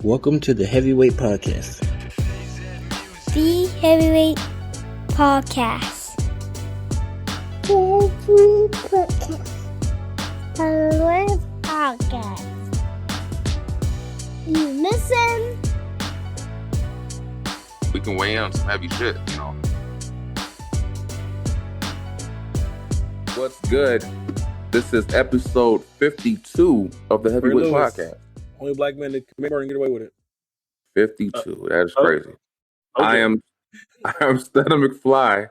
Welcome to the Heavyweight Podcast. The Heavyweight Podcast. Heavyweight Podcast. You listen. We can weigh in on some heavy shit, you know. What's good? This is episode 52 of the Heavyweight Podcast. Only black men that commit murder and get away with it. 52. That is crazy. I am Stunner McFly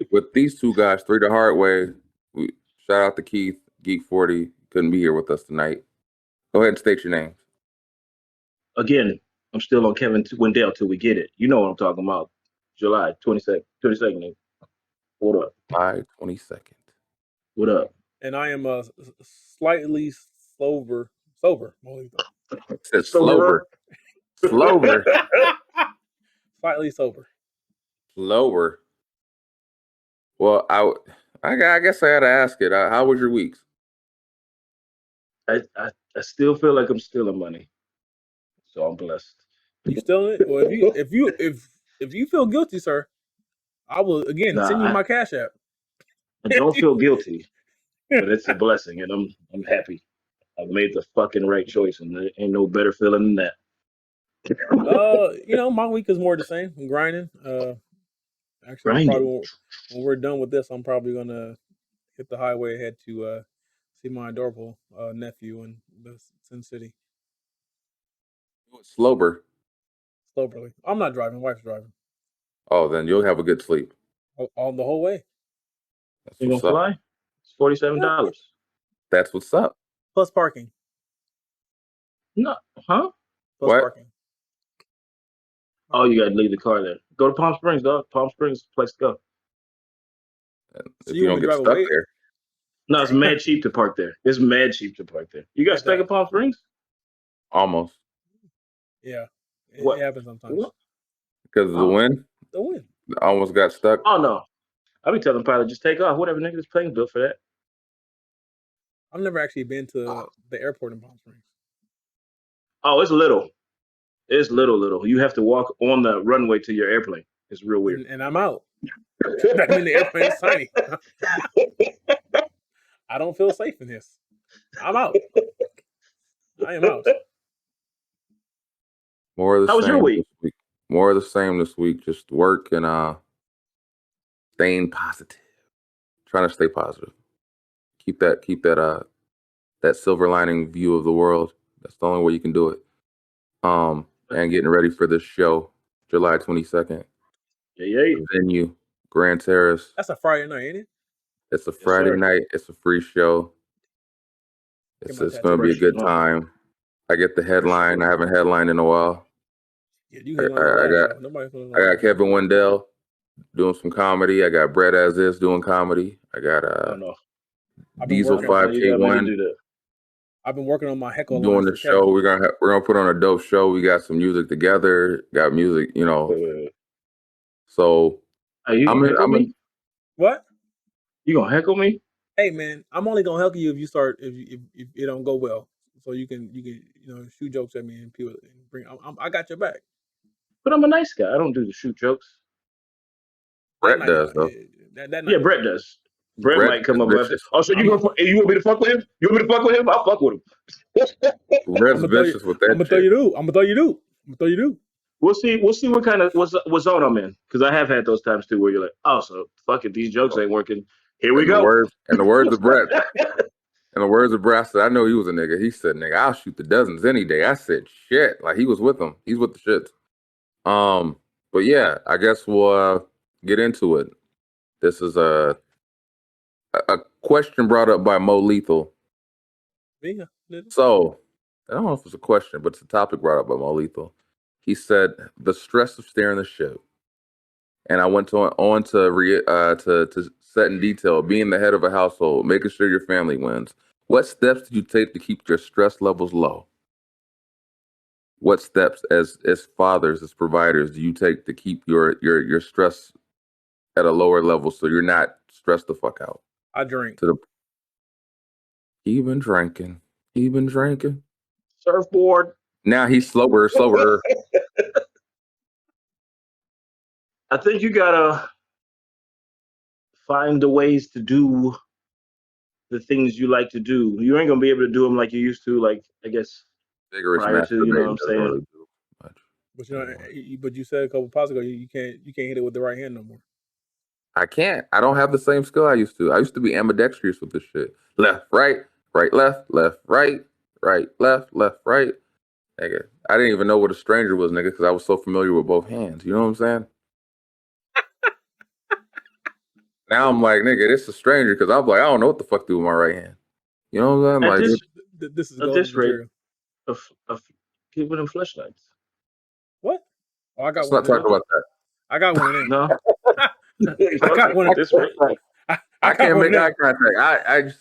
with these two guys, three the hard way. Shout out to Keith, Geek 40. Couldn't be here with us tonight. Go ahead and state your names. Again, I'm still on Kevin Wendell till we get it. You know what I'm talking about. July 22nd. What up? July 22nd. What up? And I am slightly sober. It says slower. Slower. Slightly sober. Slower. Well, I guess I had to ask it. How was your weeks? I still feel like I'm stealing money, so I'm blessed. You still in it? Well, if you feel guilty, sir, I will again send you my Cash App. I don't feel guilty, but it's a blessing, and I'm happy. I made the fucking right choice, and there ain't no better feeling than that. My week is more the same. I'm grinding. Actually, probably when we're done with this, I'm probably gonna hit the highway ahead to see my adorable nephew in the Sin City. Slower. Slowly. I'm not driving. Wife's driving. Oh, then you'll have a good sleep. All the whole way. That's You gonna what's up. fly? It's $47. That's what's up. Plus parking. No, huh? Plus What? parking. Oh, you gotta leave the car there. Go to Palm Springs, dog. Palm Springs is the place to go. If you don't get stuck there. No, it's mad cheap to park there. It's mad cheap to park there. You got stuck in Palm Springs? Almost. Yeah. It What? happens sometimes. What? Because of the wind? The wind. I almost got stuck. Oh no. I be telling pilot just take off. Whatever, nigga, this plane's built for that. I've never actually been to the airport in Palm Springs. Oh, it's little. It's little. You have to walk on the runway to your airplane. It's real weird. And I'm out. I'm in the airplane. It's tiny. I don't feel safe in this. I'm out. I am out. More of the How was same your week? this week. More of the same this week. Just work and staying positive. Trying to stay positive. Keep that silver lining view of the world. That's the only way you can do it. And getting ready for this show, July 22nd. Yeah. Venue, Grand Terrace. That's a Friday night, ain't it? It's a Friday sir. night. It's a free show. It's going to be a good time. I get the headline. I haven't headlined in a while. Yeah, I got Kevin Wendell doing some comedy. I got Brett As Is doing comedy. I got Diesel 5K1 I've been working on my heckle doing the show. We're gonna put on a dope show. We got some music together. Got music, So Are you gonna heckle me? What? You gonna heckle me? Hey man, I'm only gonna heckle you if it don't go well. So you can shoot jokes at me and people and bring. I got your back. But I'm a nice guy. I don't do the shoot jokes. Brett does though. Yeah, Brett does. Brett might come up after. Oh, so you want me to fuck with him? You want me to fuck with him? I'll fuck with him. Brett's vicious with that. I'm gonna throw you do. We'll see what kind of what zone I'm in, because I have had those times too where you're like, oh, so fuck it, these jokes ain't working. Here we go. In the words of Brett. I said, I know he was a nigga. He said, nigga, I'll shoot the dozens any day. I said, shit. Like he was with them. He's with the shits. But yeah, I guess we'll get into it. This is a question brought up by Mo Lethal. Yeah. So I don't know if it's a question, but it's a topic brought up by Mo Lethal. He said the stress of steering the ship, and I went on to set in detail being the head of a household, making sure your family wins. What steps did you take to keep your stress levels low? What steps, as fathers, as providers, do you take to keep your stress at a lower level so you're not stressed the fuck out? I drink. He been drinking. Surfboard. Now he's slower. I think you gotta find the ways to do the things you like to do. You ain't gonna be able to do them like you used to, like I guess Vigorous prior to, you know what I'm masturbating doesn't saying? really do much. But but you said a couple pods ago you can't hit it with the right hand no more. I can't. I don't have the same skill I used to. I used to be ambidextrous with this shit. Left, right, left, right, left, right. Nigga, I didn't even know what a stranger was, nigga, because I was so familiar with both hands. You know what I'm saying? Now I'm like, nigga, this is a stranger because I'm like, I don't know what the fuck to do with my right hand. You know what I'm saying? This is at golden this rate, material. Give them flashlights. What? Oh, I got Let's one. not talk about that. I got one in. No. I got one at this rate. I can't make eye contact. I just.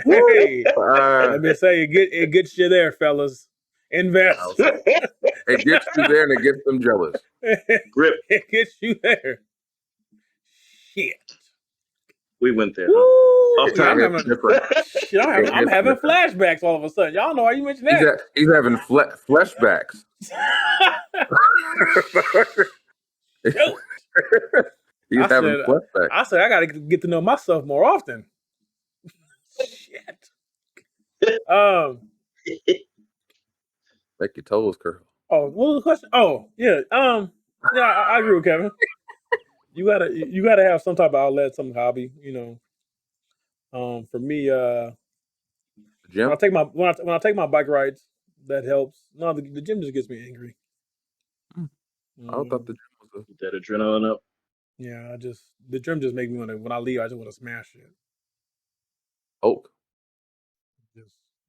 hey, let me say it gets you there, fellas. Invest. It gets you there and it gets them jealous. Grip. It gets you there. Shit. We went there. Woo, Huh? I'm having flashbacks all of a sudden. Y'all know why you mentioned that. He's having flashbacks. He's having flashbacks. I said I got to get to know myself more often. Shit. Make your toes curl. Oh, what was the question? Oh, yeah. Yeah, I agree with Kevin. You gotta have some type of outlet, some hobby, you know. For me, gym? when I take my bike rides, that helps. No, the gym just gets me angry. I thought the gym was that adrenaline up. Yeah, the gym just make me when I leave, I just want to smash it. Oak.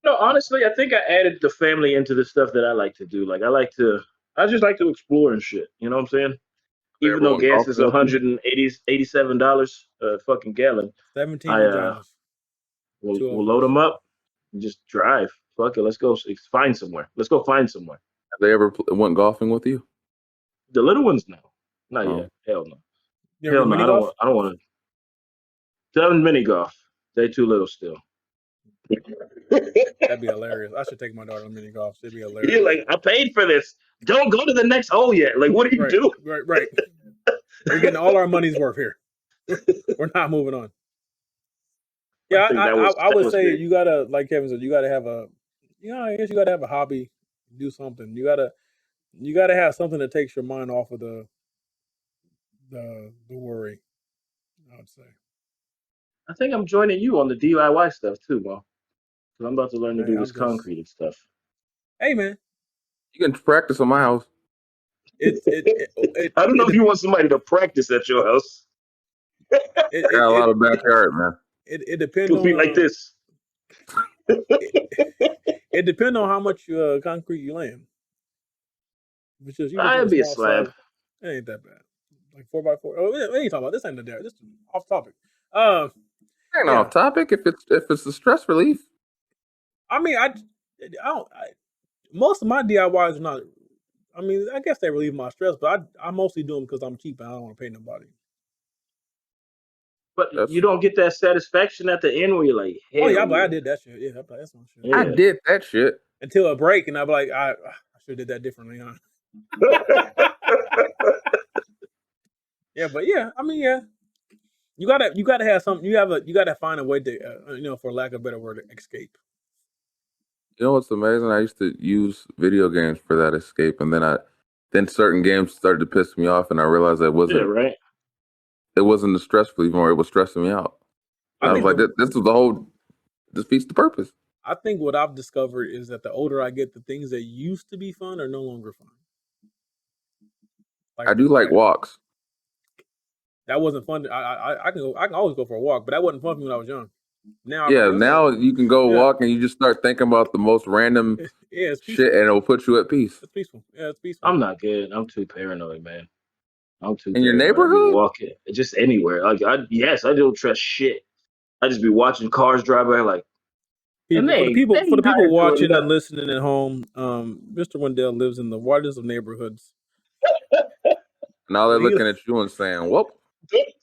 No, honestly, I think I added the family into the stuff that I like to do. Like I just like to explore and shit. You know what I'm saying? Even though gas is $187 a fucking gallon, 17 we'll load them up and just drive. Fuck it, let's go find somewhere. Let's go find somewhere. Have they ever went golfing with you? The little ones, no, not yet. Hell no. Hell no. I don't want to. Seven mini golf. They too little still. That'd be hilarious. I should take my daughter to mini golf. It'd be hilarious. You're like, I paid for this. Don't go to the next hole yet. Like, what are you doing? Right. We're getting all our money's worth here. We're not moving on. Yeah, I would say you gotta, like Kevin said, you gotta have I guess you gotta have a hobby, do something. You gotta have something that takes your mind off of the worry, I would say. I think I'm joining you on the DIY stuff too, Mo. Because I'm about to learn to do this concrete and stuff. Hey, man. You can practice on my house. I don't know if you want somebody to practice at your house. I got a lot of backyard, man. It depends on... like this. It depends on how much concrete you lay in. I'd be a slab. It ain't that bad. Like 4x4. Oh, we ain't talking about this. Ain't the there. This is off topic. Ain't off topic if it's the stress relief. I mean, most of my DIYs are not. I mean, I guess they relieve my stress, but I mostly do them because I'm cheap and I don't want to pay nobody. But you don't get that satisfaction at the end where you're like, hey, oh yeah, but I did that shit. Yeah, that's my shit. I did that shit until a break, and I'd be like, I should have did that differently, huh? Yeah, but yeah, I mean, yeah, you gotta have something. You gotta find a way to, for lack of a better word, escape. You know what's amazing? I used to use video games for that escape, and then certain games started to piss me off, and I realized that wasn't right. It wasn't the stress relief anymore; it was stressing me out. I was like, "This is the whole defeats the purpose." I think what I've discovered is that the older I get, the things that used to be fun are no longer fun. I do like walks. That wasn't fun. I can always go for a walk, but that wasn't fun for me when I was young. Now you can go walk and you just start thinking about the most random shit, and it'll put you at peace. It's peaceful. Yeah, it's peaceful. I'm not good. I'm too paranoid, man. I'm too. In your neighborhood? Walking, just anywhere. Like, I don't trust shit. I just be watching cars drive by, like. For the people watching and listening at home, Mr. Wendell lives in the widest of neighborhoods. Now they're looking at you and saying, "Whoop!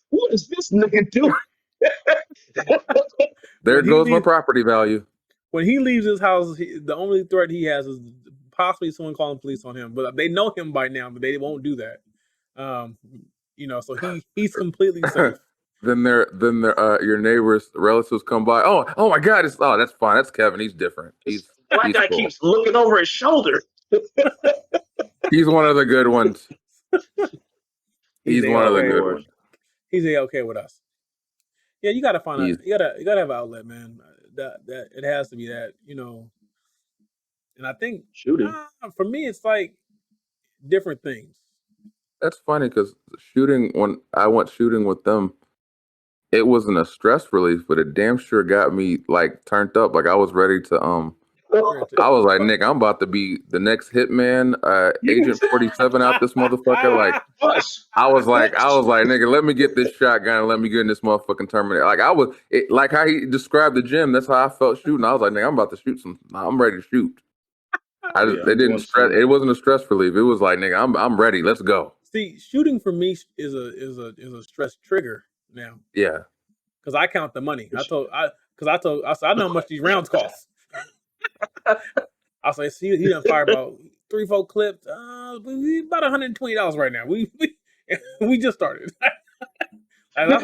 What is this nigga doing?" There goes my property value. When he leaves his house, the only threat he has is possibly someone calling police on him. But they know him by now, but they won't do that. So he's completely safe. Then your neighbors, relatives come by. Oh my God! That's fine. That's Kevin. He's different. Black guy cool. Keeps looking over his shoulder. He's one of the good ones. He's one of the good ones. He's okay with us. Yeah, you gotta find out. You gotta have an outlet, man. That it has to be that, And I think shooting for me, it's like different things. That's funny because when I went shooting with them, it wasn't a stress relief, but it damn sure got me like turned up. Like I was ready to I was like, Nick, I'm about to be the next hitman, Agent 47 out this motherfucker. Like I was like, nigga, let me get this shotgun and let me get in this motherfucking Terminator. Like like how he described the gym. That's how I felt shooting. I was like, nigga, I'm about to shoot I'm ready to shoot. It wasn't a stress relief. It was like, nigga, I'm ready. Let's go. See, shooting for me is a stress trigger now. Yeah. Because I count the money. I said, I know how much these rounds cost. I was like, see, he done fire about 3-4 clips. We about $120 right now. We just started. I'll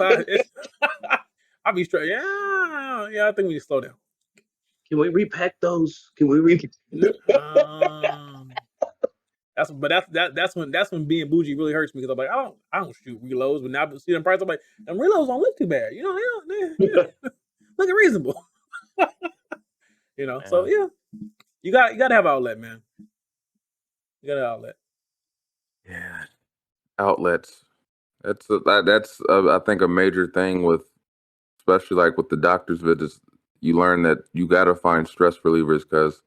be straight. Yeah, I think we need to slow down. Can we repack those? Can we That's when being bougie really hurts me because I'm like, I don't shoot reloads, but now I see them prices, I'm like, them reloads don't look too bad. Looking reasonable. So yeah. You gotta have outlet, man. You gotta have outlet. Yeah. Outlets. That's I think a major thing with, especially like with the doctor's visits, you learn that you gotta find stress relievers because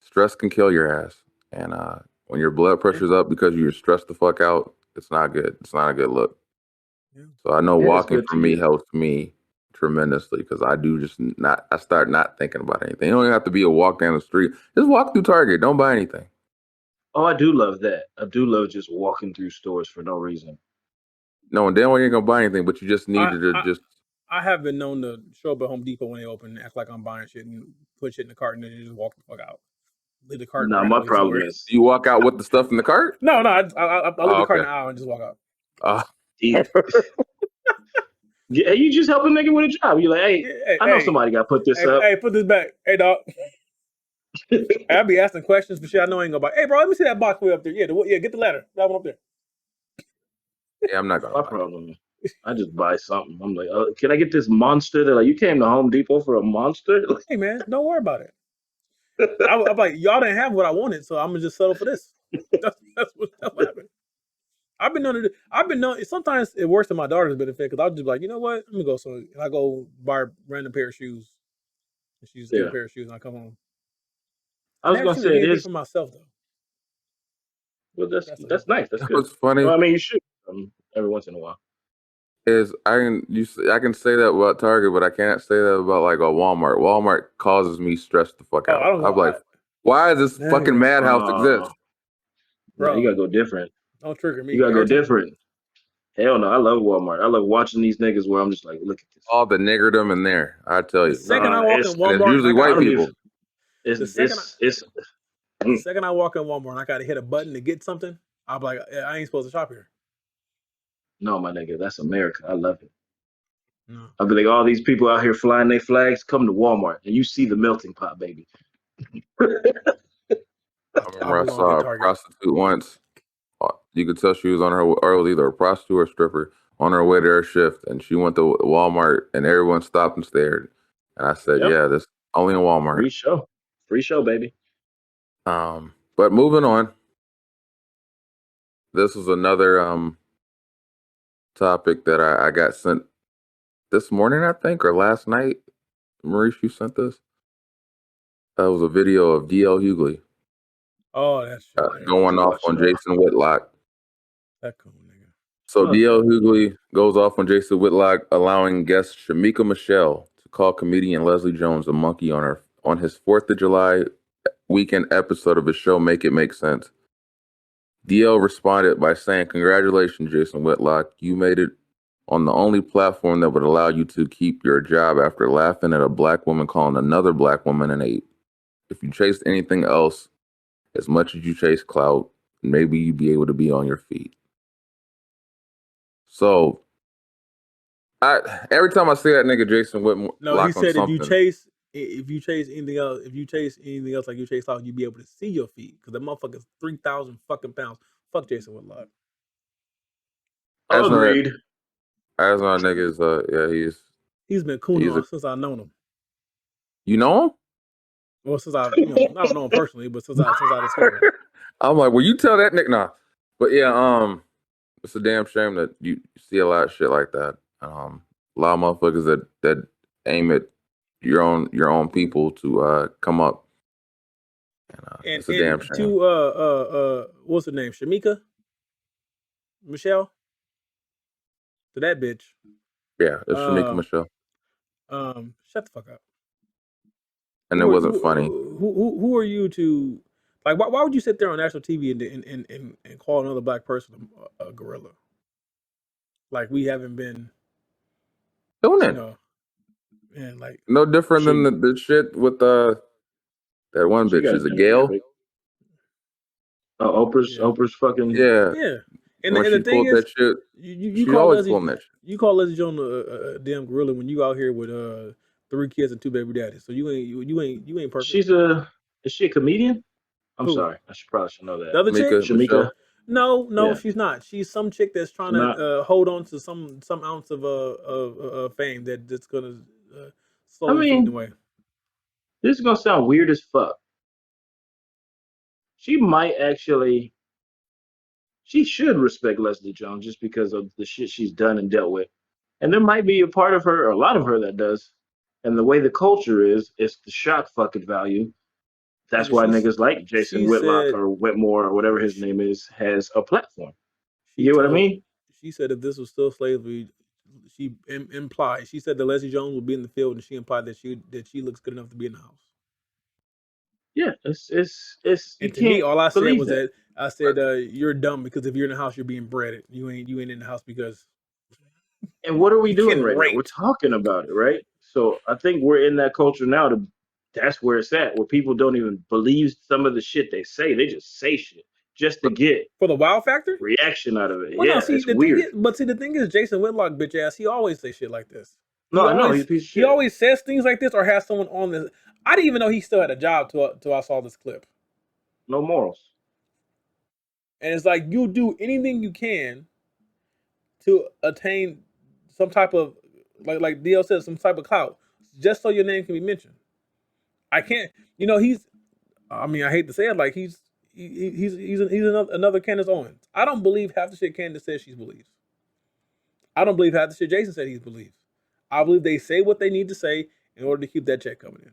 stress can kill your ass. And when your blood pressure's up because you're stressed the fuck out, it's not good. It's not a good look. Yeah. So I know walking for me helps me tremendously because I start not thinking about anything. You don't even have to be a walk down the street. Just walk through Target. Don't buy anything. Oh, I do love that. I do love just walking through stores for no reason. No, and then you ain't gonna buy anything, but you just needed to. I have been known to show up at Home Depot when they open and act like I'm buying shit and put shit in the cart and then just walk the fuck out. Leave the cart. No, my problem is you walk out with the stuff in the cart. No, I leave the cart in the aisle and just walk out. Yeah, you just help a nigga with a job. You're like, hey, I know somebody got to put this up. Hey, put this back. Hey, dog. I'll be asking questions for shit I know I ain't gonna buy. Hey, bro, let me see that box way up there. Yeah, get the ladder. That one up there. Yeah, I'm not gonna. My problem. I just buy something. I'm like, can I get this monster? They're like, you came to Home Depot for a monster? Hey, man, don't worry about it. I'm like, y'all didn't have what I wanted, so I'm gonna just settle for this. That's what happened. I've been known. Sometimes it works in my daughter's benefit because I'll just be like, you know what? Let me go. So I go buy a random pair of shoes. And she's a pair of shoes, and I come home. I was gonna say it is for myself though. Well, that's nice. That's good. What's funny? Well, I mean, you should every once in a while. I can say that about Target, but I can't say that about like a Walmart. Walmart causes me stress the fuck out. I'm like, why does this fucking madhouse exist? Bro, you gotta go different. Don't trigger me. You gotta go different. Hell no, I love Walmart. I love watching these niggas where I'm just like, look at this. All the niggerdom in there, I tell you. The second I walk in Walmart, it's usually white people. The second I walk in Walmart and I gotta hit a button to get something, I'm like, I ain't supposed to shop here. No, my nigga, that's America. I love it. No. I'll be like, all these people out here flying their flags, come to Walmart and you see the melting pot, baby. I remember I saw a prostitute once. You could tell she was on her, or it was either a prostitute or a stripper, on her way to her shift, and she went to Walmart, and everyone stopped and stared. And I said, "Yeah, this only in Walmart." Free show, baby. But moving on, this was another topic that I got sent this morning, I think, or last night. Maurice, you sent this. That was a video of D.L. Hughley. Oh, that's going off on Jason Whitlock. That cool nigga. So D.L. Hughley goes off on Jason Whitlock, allowing guest Shamika Michelle to call comedian Leslie Jones a monkey on his 4th of July weekend episode of his show Make It Make Sense. DL responded by saying, "Congratulations, Jason Whitlock. You made it on the only platform that would allow you to keep your job after laughing at a black woman calling another black woman an ape. If you chased anything else as much as you chase clout, maybe you'd be able to be on your feet. So, every time I see that nigga Jason Whitmore, No, he said if you chase anything else, like you chase clout, you'd be able to see your feet because the motherfucker's 3,000 fucking pounds. Fuck Jason Whitlock. Agreed. As my niggas, he's been cool since I known him. You know him? Well, since I don't know him personally, but since I discovered him. I'm like, well, you tell that nigga nah. But yeah, it's a damn shame that you see a lot of shit like that. A lot of motherfuckers that aim at your own people to come up. And it's a damn shame. To what's her name? Shamika? Michelle? To that bitch. Yeah, it's Shamika Michelle. Shut the fuck up. And it wasn't funny. Who are you to like? Why would you sit there on national TV and call another black person a gorilla? Like we haven't been doing it. And like no different than the shit with that one bitch. Is it Gail? Oprah's fucking yeah. And the thing is, that shit, you call Leslie Jones a damn gorilla when you out here with 3 kids and 2 baby daddies. So you ain't perfect. Is she a comedian? I'm sorry. I probably should know that. The other chick, Shamika. No, she's not. She's some chick that's trying to hold on to some ounce of fame that's gonna slowly fade away. This is gonna sound weird as fuck. She might actually. She should respect Leslie Jones just because of the shit she's done and dealt with. And there might be a part of her, or a lot of her, that does. And the way the culture is, it's the shock fucking value. That's why niggas like Jason Whitlock or Whitmore or whatever his name is has a platform. You get what I mean? She said if this was still slavery, she implied. She said that Leslie Jones would be in the field, and she implied that she looks good enough to be in the house. Yeah, it's. And to me, all I said was that I said you're dumb because if you're in the house, you're being bred. You ain't in the house because. And what are we doing right now? We're talking about it, right? So I think we're in that culture now. That's where it's at, where people don't even believe some of the shit they say. They just say shit just to get for the wow factor reaction out of it. Well, yeah, no, see, it's weird. The thing is, Jason Whitlock, bitch ass, he always say shit like this. I know he's a piece of shit. He always says things like this or has someone on this. I didn't even know he still had a job till I saw this clip. No morals. And it's like you do anything you can to attain some type of like DL said, some type of clout, just so your name can be mentioned. I can't, I hate to say it, like he's another Candace Owens. I don't believe half the shit Candace says she believes. I don't believe half the shit Jason said he believes. I believe they say what they need to say in order to keep that check coming in.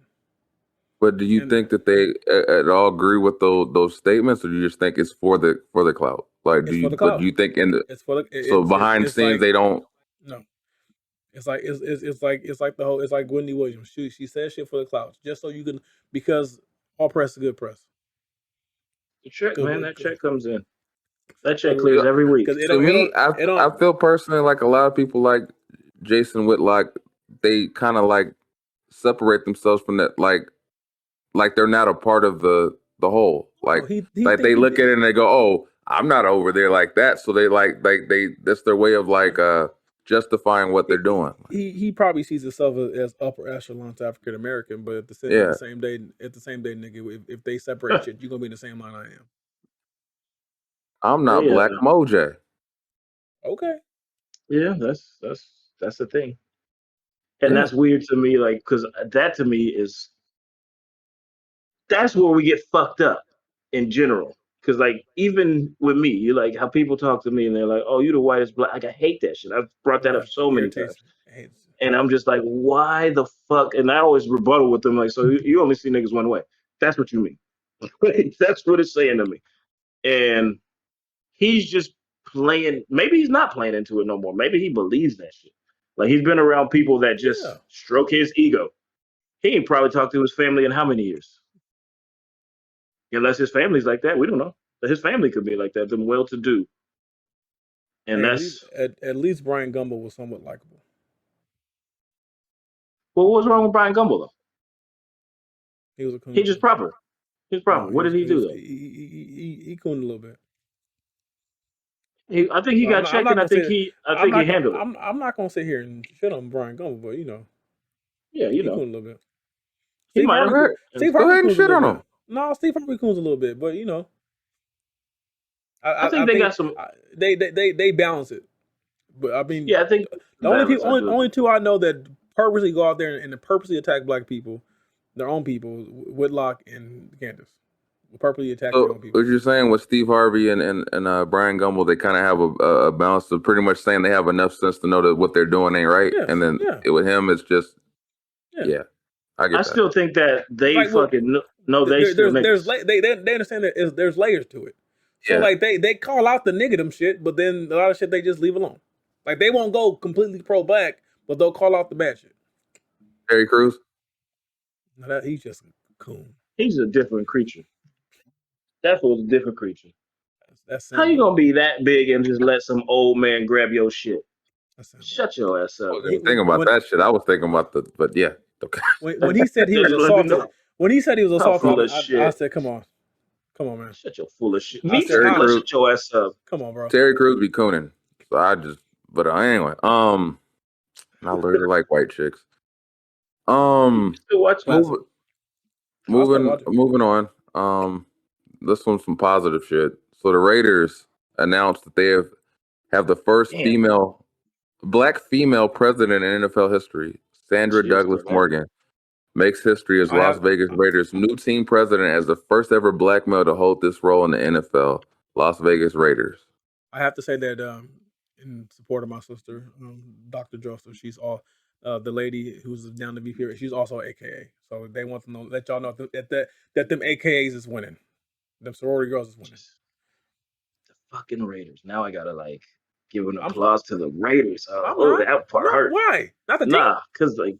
But do you think that they at all agree with those statements, or do you just think it's for the clout? Like, do you think behind the scenes they don't? No, it's like it's like Wendy Williams. She says shit for the clout, just so you can, because all press is good press. The check, man, that check comes in. That check clears every week. To me, I feel personally like a lot of people like Jason Whitlock, they kind of like separate themselves from that, like they're not a part of the whole. Like they look at it and they go, "Oh, I'm not over there like that." So they that's their way of justifying what they're doing. He probably sees himself as upper echelon to African American, but at the same day, nigga, if they separate shit, you're gonna be in the same line I am. I'm not Black Moj. Okay. Yeah, that's the thing, and that's weird to me. Like, because that to me that's where we get fucked up in general. Because like even with me, you like how people talk to me and they're like, "Oh, you the whitest black." Like I hate that shit. I've brought that up so many times, and I'm just like, "Why the fuck?" And I always rebuttal with them like, "So you only see niggas one way? That's what you mean? That's what it's saying to me." And he's just playing. Maybe he's not playing into it no more. Maybe he believes that shit. Like he's been around people that just stroke his ego. He ain't probably talked to his family in how many years? Unless his family's like that, we don't know. But his family could be like that. Them well-to-do. and Hey, that's at least Brian Gumble was somewhat likable. well, what was wrong with Brian Gumble though? He was a coon He just too. proper. He's proper. No, What did he do though? he cooned a little bit. I think he Well, got I'm checked, not and gonna say I think he handled it. I'm not gonna sit here and shit on Brian Gumble, but Yeah, he cooned a little bit. he might have. Steve Go Harvey ahead and coons a shit little on him. bit. No, Steve Harvey coons a little bit, but I think they got some. they balance it. But I mean, Yeah, I think the only two I know that purposely go out there and purposely attack black people, their own people, Whitlock and Candace, purposely attack their own people. What you're saying with Steve Harvey and Brian Gumble, they kind of have a balance of pretty much saying they have enough sense to know that what they're doing ain't right, Yes, and then with him, it's just I get that. Still think that they know they still there's they understand that there's layers to it. So like they call out the nigga shit, but then a lot of shit they just leave alone. Like they won't go completely pro black, but they'll call out the bad shit. Terry Crews? No, he's just a coon. He's a different creature. That was a different creature. That's how you gonna be that big and just let some old man grab your shit? Shut your ass up. I wasn't thinking about that shit. I was thinking about but yeah. Okay. When he said he was assaulted, I said, "Come on, man, shut your full of shit." Shut your ass up. Come on, bro. Terry Crews be cooning, so but anyway, I literally like white chicks. Moving on. This one's some positive shit. So the Raiders announced that they have the first black female president in NFL history. Sandra Douglas Morgan makes history as Las Vegas Raiders' new team president as the first ever black male to hold this role in the NFL. Las Vegas Raiders. I have to say that in support of my sister, Dr. Joseph, she's the lady who's down to be here. She's also AKA. So they want to let y'all know that them AKAs is winning. Them sorority girls is winning. The fucking Raiders. Now I gotta give an applause to the Raiders. That part hurt. Why? Not the team? Because the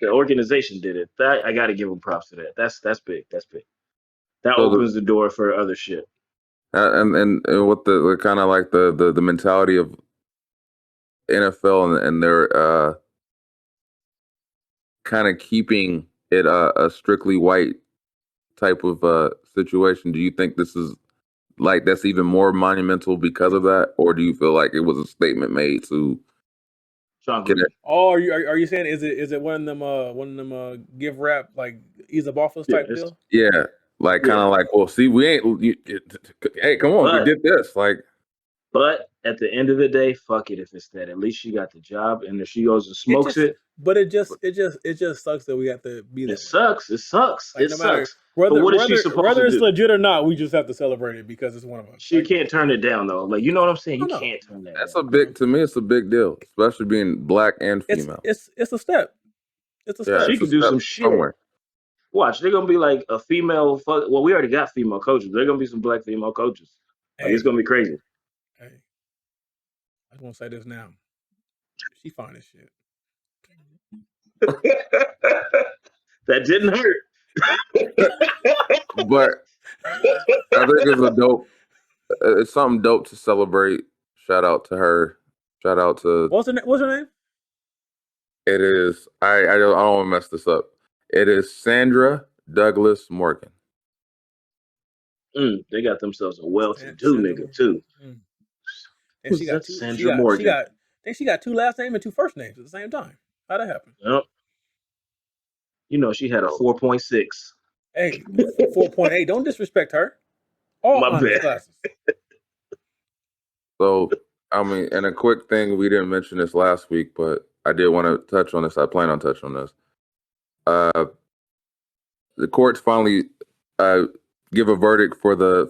organization did it. I gotta give them props to that. That's big. That's big. That opens the door for other shit. And what the kind of like the mentality of NFL and their kind of keeping it a strictly white type of situation. Do you think this is that's even more monumental because of that, or do you feel like it was a statement made to get it? Oh, are you saying is it one of them give rap like ease up office type deal? Yeah, kind of like, well, see, we ain't. Hey, come on, we did this. But at the end of the day, fuck it if it's that. At least she got the job, and if she goes and smokes it. But it just sucks that we have to be there. It sucks. It sucks. Like, it sucks. Whether what is she supposed whether to it's do? legit or not, we just have to celebrate it because it's one of us. She can't turn it down though. Like, you know what I'm saying? You can't turn that. That's to me, it's a big deal, especially being black and female. It's a step. It's a step. She can do some shit. Somewhere. Watch, they're gonna be like a female. Well, we already got female coaches. They're gonna be some black female coaches. It's gonna be crazy. Hey, I just want to say this now. She fine as shit. That didn't hurt. But I think it's something dope to celebrate. Shout out to her. Shout out to what's her name? It is I don't want to mess this up. It is Sandra Douglas Morgan. They got themselves a well-to-do nigga too. And she got Sandra Morgan. I think she got two last names and two first names at the same time. How'd that happen? Yep. You know she had a 4.6. Hey, 4.8. Don't disrespect her. All my bad. Classes. So, I mean, and a quick thing, we didn't mention this last week, but I did want to touch on this. I plan on touching on this. The courts finally give a verdict for the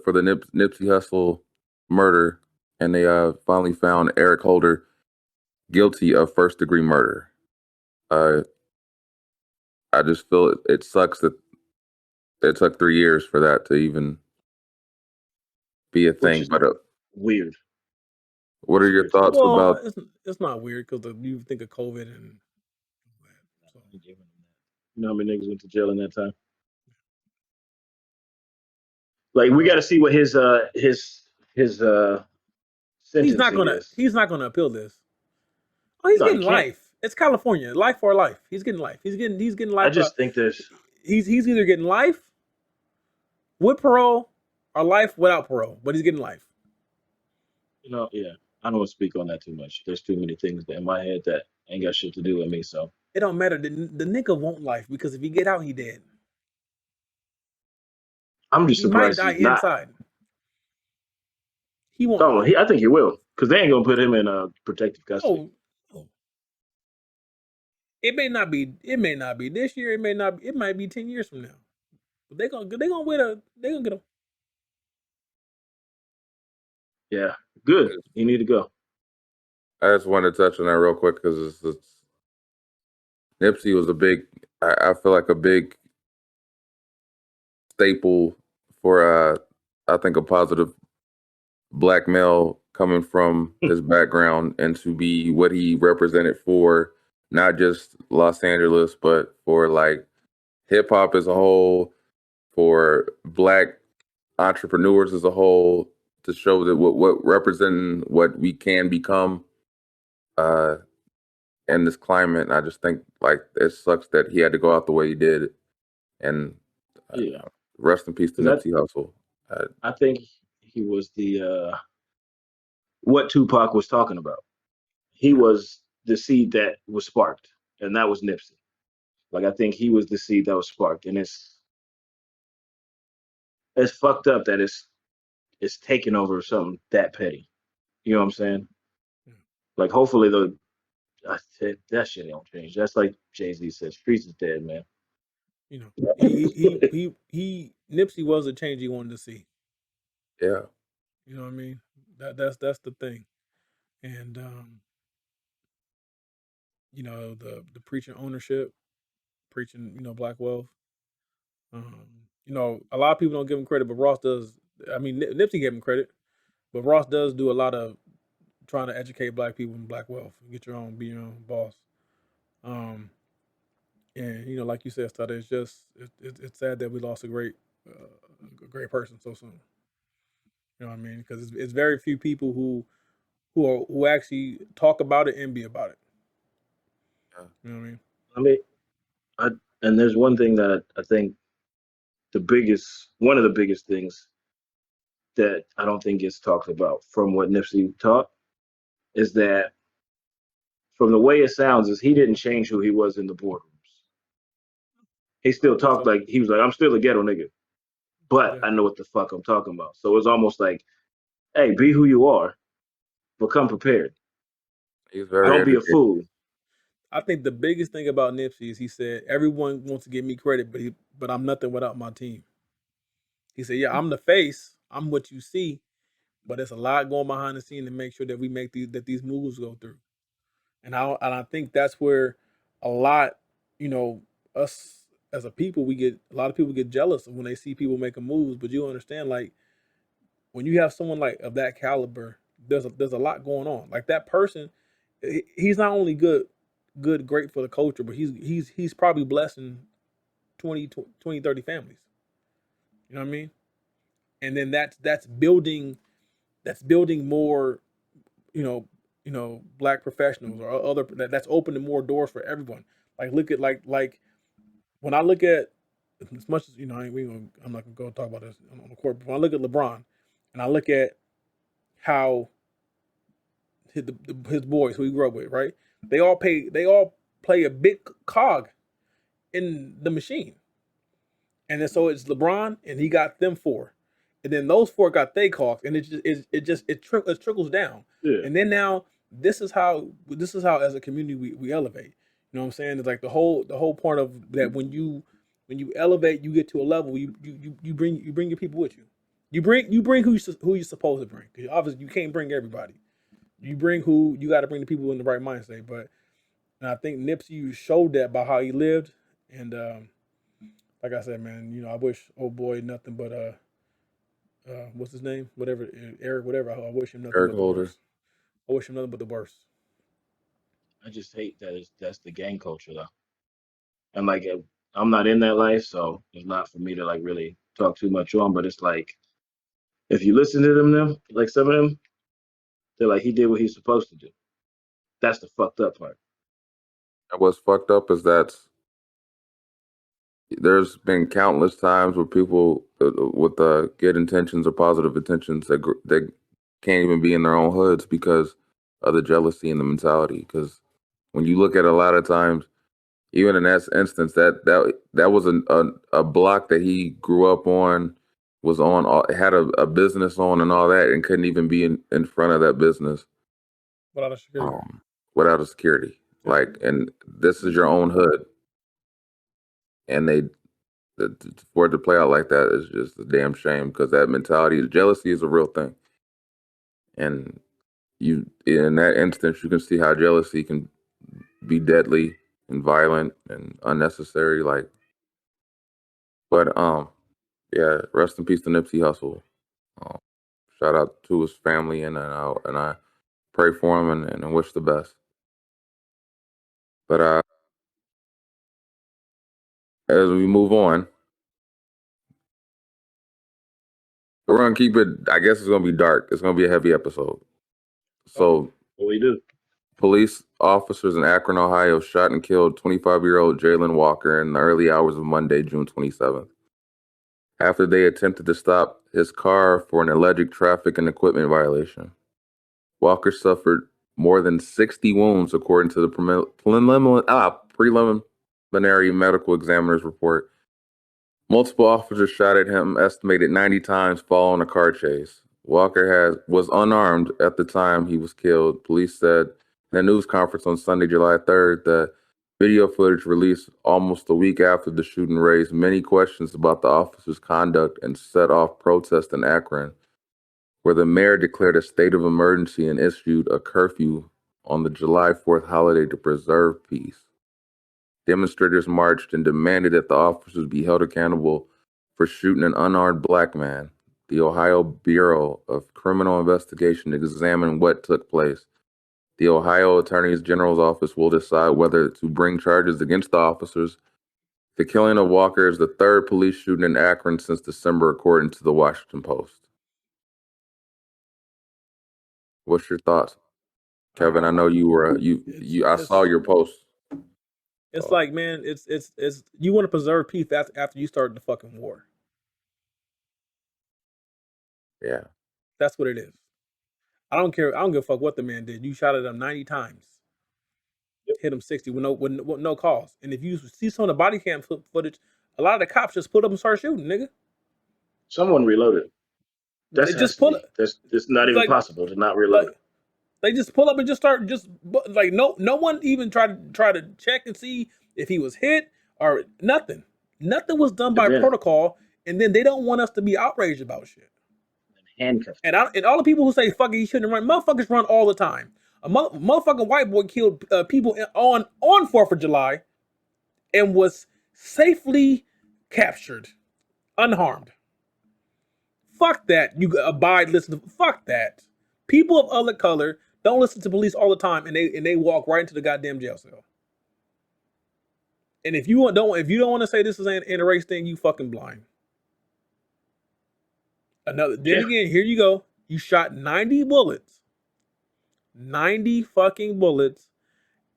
Nipsey Hussle murder, and they finally found Eric Holder guilty of first-degree murder. I just feel it sucks that it took 3 years for that to even be a thing. But weird. What are your thoughts about? It's not weird because you think of COVID and. So. You know how many niggas went to jail in that time? Like, we got to see what his sentencing is. He's not gonna appeal this. Oh, he's getting life. It's California, life for life. He's getting life. He's getting life. I just think there's. He's either getting life with parole or life without parole, but he's getting life. Yeah. I don't want to speak on that too much. There's too many things in my head that ain't got shit to do with me. So it don't matter. The nigga won't life because if he get out, he dead. I'm just surprised he might die he's inside. Not. He won't. Oh, I think he will because they ain't gonna put him in protective custody. Oh. It may not be this year. It might be 10 years from now. But they gonna win they gonna get him. Yeah, good. You need to go. I just wanted to touch on that real quick because Nipsey was I feel like a big staple for I think a positive black male coming from his background and to be what he represented for not just Los Angeles but for like hip hop as a whole, for black entrepreneurs as a whole, to show that what representing what we can become in this climate. And I just think like it sucks that he had to go out the way he did. And rest in peace to Nipsey Hussle. I think he was the what Tupac was talking about. He was the seed that was sparked, and that was Nipsey. Like I think he was the seed that was sparked, and it's fucked up that it's taken over something that petty. You know what I'm saying? Like hopefully that shit don't change. That's like Jay-Z said, streets is dead, man. You know, he Nipsey was a change he wanted to see. Yeah. You know what I mean? That's the thing. And you know, the preaching ownership, preaching, black wealth. You know, a lot of people don't give him credit, but Ross does. I mean, Nipsey gave him credit, but Ross does do a lot of trying to educate black people in black wealth. Get your own, be your own boss. And like you said, Stada, it's just it's sad that we lost a great person so soon. You know what I mean? Because it's very few people who actually talk about it and be about it. You know what I mean? And there's one thing that I think one of the biggest things that I don't think gets talked about from what Nipsey taught is that from the way it sounds is he didn't change who he was in the boardrooms. He still talked like he was like, I'm still a ghetto nigga, but I know what the fuck I'm talking about. So it's almost like, hey, be who you are, but come prepared. Don't be a fool. I think the biggest thing about Nipsey is he said, everyone wants to give me credit, but I'm nothing without my team. He said, yeah, I'm the face. I'm what you see, but there's a lot going behind the scene to make sure that we make these moves go through. And I think that's where a lot, us as a people, a lot of people get jealous when they see people making moves, but you understand, like, when you have someone like of that caliber, there's a lot going on. Like that person, he's not only great for the culture, but he's probably blessing 20, 30 families. You know what I mean? And then that's building more, black professionals or other that's opening more doors for everyone. Like look at like when I look at, as much as I'm not gonna go talk about this on the court, but when I look at LeBron and I look at how his boys who he grew up with, right? They all play a big cog in the machine. And then so it's LeBron and he got them 4. And then those 4 got they cogs, and it trickles down. Yeah. And then now this is how as a community we elevate. You know what I'm saying? It's like the whole part of that when you elevate, you get to a level, you bring your people with you. You bring who you're supposed to bring. Because obviously you can't bring everybody. You bring who you got to bring the people in the right mindset. But I think Nipsey showed that by how he lived. And like I said, man, I wish old boy nothing but what's his name? Whatever, Eric, whatever. I wish him nothing Eric but Holder. the worst. I wish him nothing but the worst. I just hate that that's the gang culture though. And like I'm not in that life, so it's not for me to like really talk too much on. But it's like if you listen to them now, like some of them, They're like, he did what he's supposed to do. That's the fucked up part. And what's fucked up is that there's been countless times where people with good intentions or positive intentions that can't even be in their own hoods because of the jealousy and the mentality. Because when you look at a lot of times, even in that instance, that was a block that he grew up on, was on, had a business on and all that, and couldn't even be in front of that business without a security. Without a security. Like, and this is your own hood, and for it to play out like that is just a damn shame, because that mentality, jealousy, is a real thing, and you, in that instance, you can see how jealousy can be deadly and violent and unnecessary. Like, but yeah, rest in peace to Nipsey Hussle. Shout out to his family, and I pray for him and wish the best. But as we move on, we're gonna keep it. I guess it's gonna be dark. It's gonna be a heavy episode. So what we do? Police officers in Akron, Ohio, shot and killed 25-year-old Jalen Walker in the early hours of Monday, June 27th, after they attempted to stop his car for an alleged traffic and equipment violation. Walker suffered more than 60 wounds, according to the preliminary medical examiner's report. Multiple officers shot at him, estimated 90 times, following a car chase. Walker was unarmed at the time he was killed. Police said in a news conference on Sunday, July 3rd, that video footage released almost a week after the shooting raised many questions about the officer's conduct and set off protests in Akron, where the mayor declared a state of emergency and issued a curfew on the July 4th holiday to preserve peace. Demonstrators marched and demanded that the officers be held accountable for shooting an unarmed black man. The Ohio Bureau of Criminal Investigation examined what took place. The Ohio Attorney General's office will decide whether to bring charges against the officers. The killing of Walker is the third police shooting in Akron since December, according to the Washington Post. What's your thoughts, Kevin? I know you were I saw your post. It's like, man, it's you want to preserve peace after you start the fucking war. Yeah, that's what it is. I don't care. I don't give a fuck what the man did. You shot at him 90 times, hit him 60 with no cause. And if you see some of the body cam footage, a lot of the cops just put up and start shooting, nigga. Someone reloaded. That's just it's not even possible to not reload. They just pull up and just start like no one even try to check and see if he was hit or nothing. Nothing was done by protocol, and then they don't want us to be outraged about shit. Handcuffed. And all the people who say fuck it, he shouldn't run. Motherfuckers run all the time. A motherfucking white boy killed people on 4th of July and was safely captured, unharmed. Fuck that. You listen to fuck that. People of other color don't listen to police all the time, and they walk right into the goddamn jail cell. And if you don't want to say this is an race thing, you fucking blind. Then again, here you go. You shot 90 bullets. 90 fucking bullets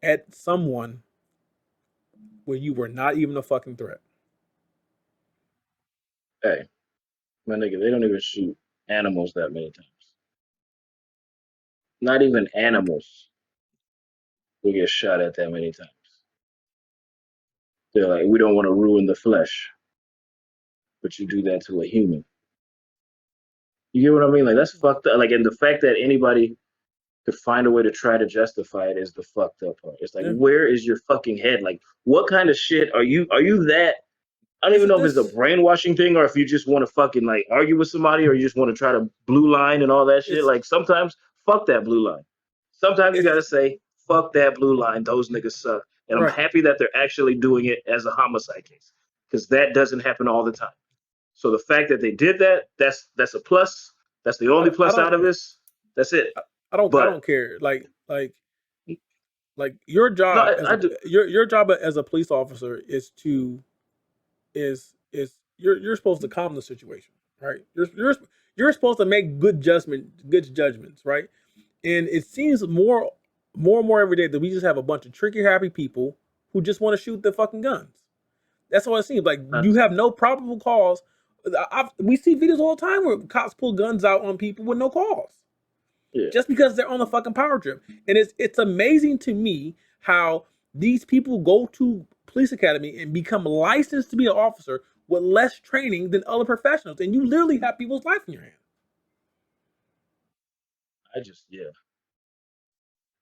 at someone where you were not even a fucking threat. Hey, my nigga, they don't even shoot animals that many times. Not even animals will get shot at that many times. They're like, we don't want to ruin the flesh, but you do that to a human. You get what I mean? Like, that's fucked up. Like, and the fact that anybody could find a way to try to justify it is the fucked up part. It's like, where is your fucking head? Like, what kind of shit are you that? I don't even know if it's a brainwashing thing or if you just want to fucking like argue with somebody or you just want to try to blue line and all that shit. Like, sometimes fuck that blue line. Sometimes you gotta say, fuck that blue line. Those niggas suck. And I'm happy that they're actually doing it as a homicide case, because that doesn't happen all the time. So the fact that they did that, that's a plus. That's the only plus out of this. That's it. I don't care. Like your job. Your job as a police officer is you're supposed to calm the situation, right? You're supposed to make good judgments, right? And it seems more and more every day that we just have a bunch of trigger happy people who just want to shoot the fucking guns. That's what it seems like. You have no probable cause. We see videos all the time where cops pull guns out on people with no cause, just because they're on a fucking power trip. And it's amazing to me how these people go to police academy and become licensed to be an officer with less training than other professionals, and you literally have people's life in your hand.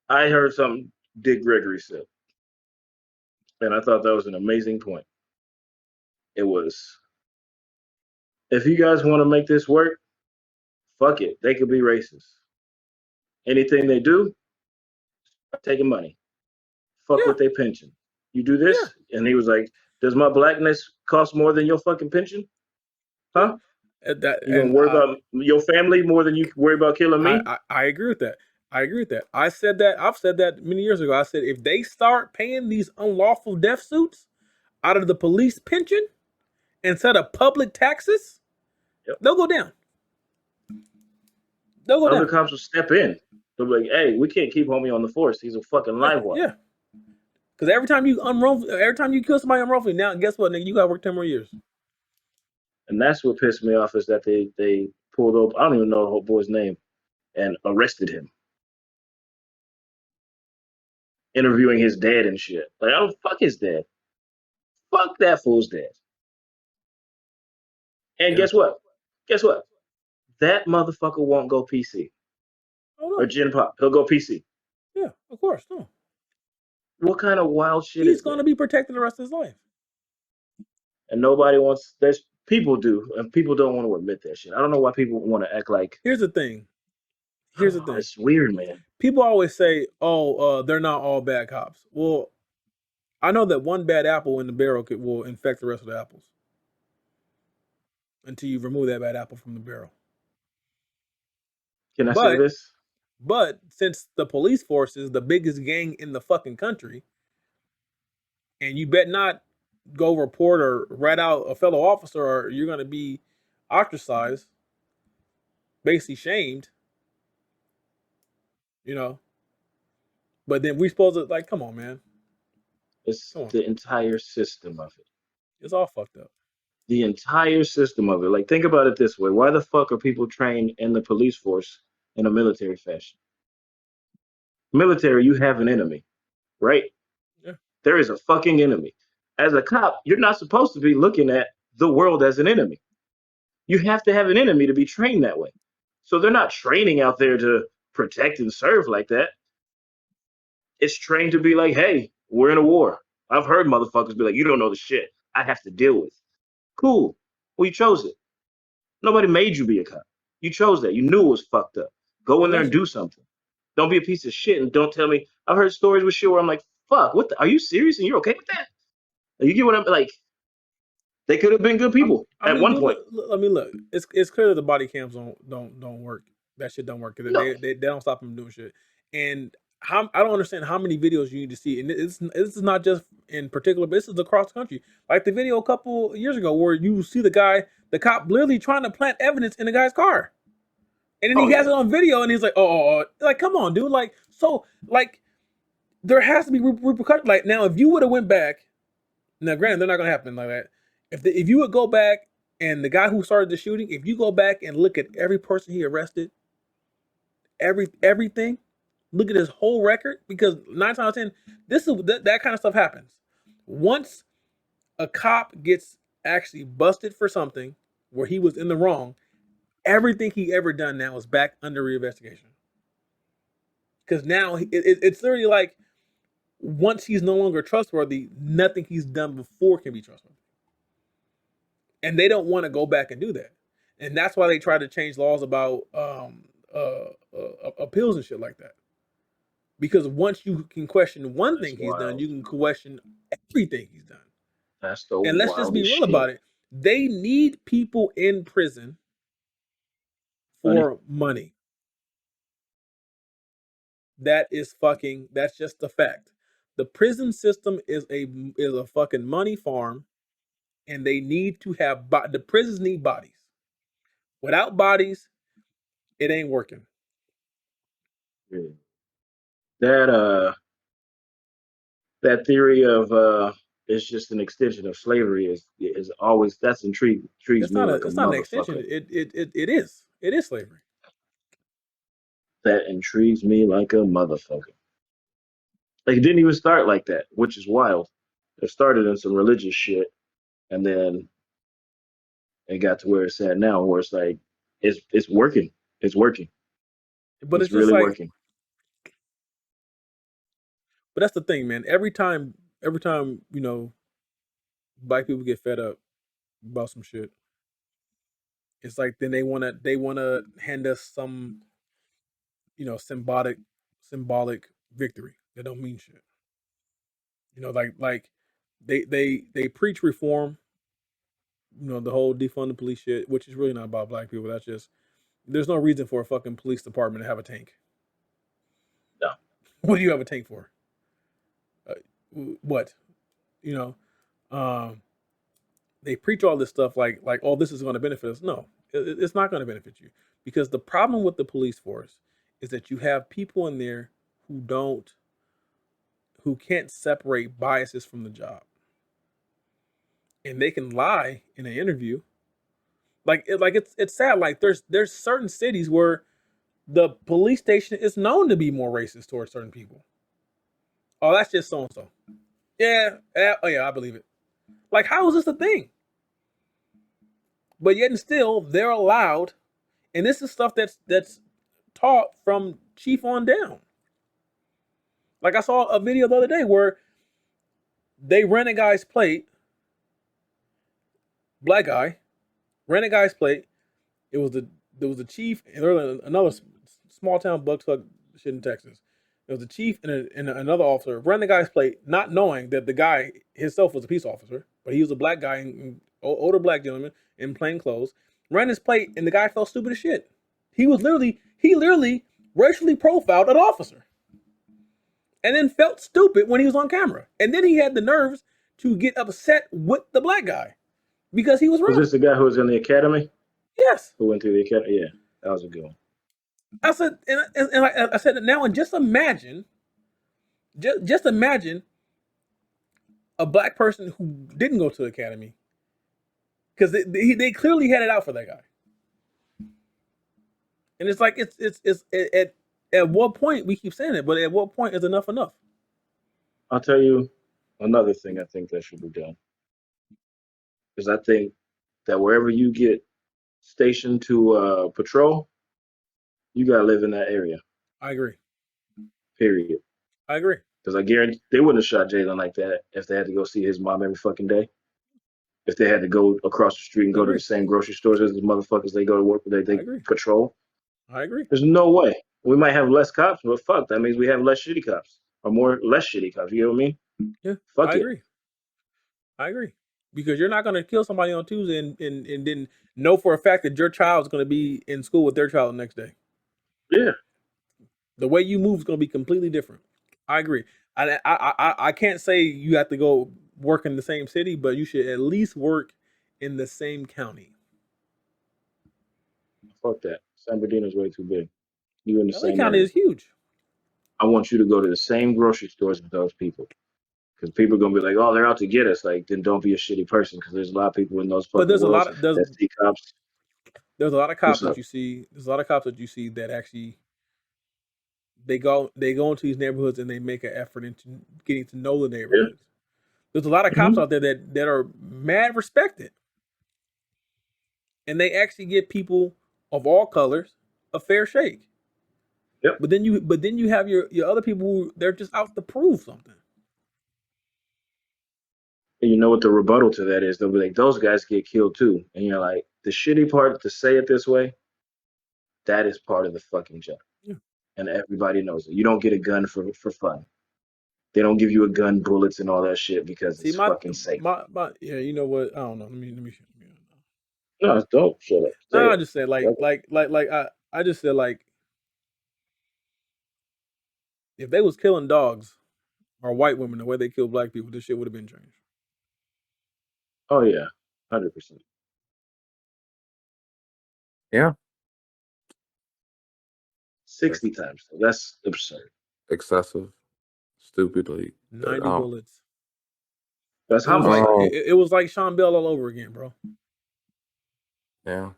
I heard something Dick Gregory said, and I thought that was an amazing point. It was, if you guys want to make this work, fuck it. They could be racist. Anything they do, taking money. Fuck with their pension. You do this? And he was like, does my blackness cost more than your fucking pension? Huh? You gonna worry about your family more than you worry about killing me? I agree with that. I've said that many years ago. I said, if they start paying these unlawful death suits out of the police pension instead of public taxes, they'll go down. Other cops will step in. They'll be like, hey, we can't keep homie on the force. He's a fucking live one. Yeah. Because every time you kill somebody unwrongfully, now guess what, nigga? You gotta work 10 more years. And that's what pissed me off, is that they pulled up, I don't even know the whole boy's name, and arrested him. Interviewing his dad and shit. Like, I don't fuck his dad. Fuck that fool's dad. And guess what? That motherfucker won't go PC. Or Gen Pop. He'll go PC. Yeah, of course. No. What kind of wild shit He's going to be protected the rest of his life. And nobody wants, there's people do, and people don't want to admit that shit. I don't know why people want to act like. Here's the thing. It's weird, man. People always say, they're not all bad cops. Well, I know that one bad apple in the barrel will infect the rest of the apples until you remove that bad apple from the barrel. Can I say this? But since the police force is the biggest gang in the fucking country, and you bet not go report or rat out a fellow officer, or you're going to be ostracized, basically shamed, you know. But then we supposed to, like, come on, man. It's the entire system of it. It's all fucked up. The entire system of it. Like, think about it this way. Why the fuck are people trained in the police force in a military fashion? Military, you have an enemy, right? Yeah. There is a fucking enemy. As a cop, you're not supposed to be looking at the world as an enemy. You have to have an enemy to be trained that way. So they're not training out there to protect and serve like that. It's trained to be like, hey, we're in a war. I've heard motherfuckers be like, you don't know the shit I have to deal with. Cool. Well, you chose it. Nobody made you be a cop. You chose that. You knew it was fucked up. Go in there and do something. Don't be a piece of shit, and don't tell me. I've heard stories with shit where I'm like, fuck, are you serious and you're okay with that? You get what I'm like? They could have been good people at one point. I mean, look, it's clear that the body cams don't work. That shit don't work because they don't stop them from doing shit. And I don't understand how many videos you need to see. And this is not just in particular, but this is across the country. Like the video a couple years ago where you see the cop literally trying to plant evidence in the guy's car. And then he has it on video and he's like, like, come on, dude. Like, so, like, there has to be repercussions. Like, now, if you would have went back, now, granted, they're not going to happen like that. If you would go back and the guy who started the shooting, if you go back and look at every person he arrested, everything, look at his whole record, because 9 times out of 10, that kind of stuff happens. Once a cop gets actually busted for something where he was in the wrong, everything he ever done now is back under reinvestigation. Because now it's literally like, once he's no longer trustworthy, nothing he's done before can be trustworthy. And they don't want to go back and do that. And that's why they try to change laws about appeals and shit like that. Because once you can question one thing he's done, you can question everything he's done. And let's just be real about it. They need people in prison for money. That's just the fact. The prison system is a fucking money farm, and they need to have the prisons need bodies. Without bodies, it ain't working. Yeah. That theory of it's just an extension of slavery is always that's intrigues me like a It's not an extension. motherfucker. It is. It is slavery. That intrigues me like a motherfucker. Like it didn't even start like that, which is wild. It started in some religious shit, and then it got to where it's at now, where it's like it's working. It's working. But It's it's just really like, working. but that's the thing, man. Every time, black people get fed up about some shit, it's like then they wanna hand us some, symbolic victory that don't mean shit. Like they preach reform, the whole defund the police shit, which is really not about black people. That's just there's no reason for a fucking police department to have a tank. No. What do you have a tank for? Uh, what? You know, um, they preach all this stuff like oh, this is going to benefit us. No, it's not going to benefit you, because the problem with the police force is that you have people in there who can't separate biases from the job, and they can lie in an interview. It's sad. Like there's certain cities where the police station is known to be more racist towards certain people. Oh, that's just so and so. Yeah, oh yeah, I believe it. Like, how is this a thing? But yet and still, they're allowed, and this is stuff that's taught from chief on down. Like I saw a video the other day where they ran a guy's plate, black guy, ran a guy's plate. It was there was a chief and another small town bucktuck shit in Texas. There was a chief and another officer ran the guy's plate, not knowing that the guy himself was a peace officer, but he was a black guy, older black gentleman in plain clothes. Ran his plate, and the guy felt stupid as shit. He literally racially profiled an officer, and then felt stupid when he was on camera. And then he had the nerves to get upset with the black guy because he was wrong. Was this the guy who was in the academy? Yes. Who went through the academy? Yeah, that was a good one. I said, and I said it now, and just imagine a black person who didn't go to the academy, because they clearly had it out for that guy. And it's like it's at what point, we keep saying it, but at what point is enough enough? I'll tell you another thing I think that should be done. Because I think that wherever you get stationed to patrol, you gotta live in that area. I agree. Period. I agree. Because I guarantee they wouldn't have shot Jalen like that if they had to go see his mom every fucking day. If they had to go across the street and go to the same grocery stores as the motherfuckers they go to work with, they patrol. I agree. There's no way. We might have less cops, but fuck, that means we have less shitty cops. Or less shitty cops. You know what I mean? Yeah. Fuck I it. agree. I agree. Because you're not going to kill somebody on Tuesday and then know for a fact that your child is going to be in school with their child the next day. Yeah. The way you move is going to be completely different. I agree. I can't say you have to go work in the same city, but you should at least work in the same county. Fuck that. San Bernardino's way too big. You in the LA same County area. is huge. I want you to go to the same grocery stores with those people. Because people are going to be like, oh, they're out to get us. Like, then don't be a shitty person, because there's a lot of people in those fucking worlds that see cops. There's a lot of cops that you see. There's a lot of cops that you see that actually they go into these neighborhoods and they make an effort into getting to know the neighborhoods. Yeah. There's a lot of cops out there that are mad respected, and they actually give people of all colors a fair shake. Yep. But then you have your other people who they're just out to prove something. And you know what the rebuttal to that is? They'll be like, those guys get killed too. And you're like, the shitty part, to say it this way, that is part of the fucking job. Yeah. And everybody knows it. You don't get a gun for fun. They don't give you a gun, bullets, and all that shit because it's fucking safe. Yeah, you know what? I don't know. Let me. No, it's dope. Shut up. No, I just said I just said, like, if they was killing dogs or white women the way they kill black people, this shit would have been changed. Oh yeah, 100%. Yeah. 60 times. That's absurd. Excessive. Stupidly. 90 bullets. That's how much. It was like Sean Bell all over again, bro. Yeah.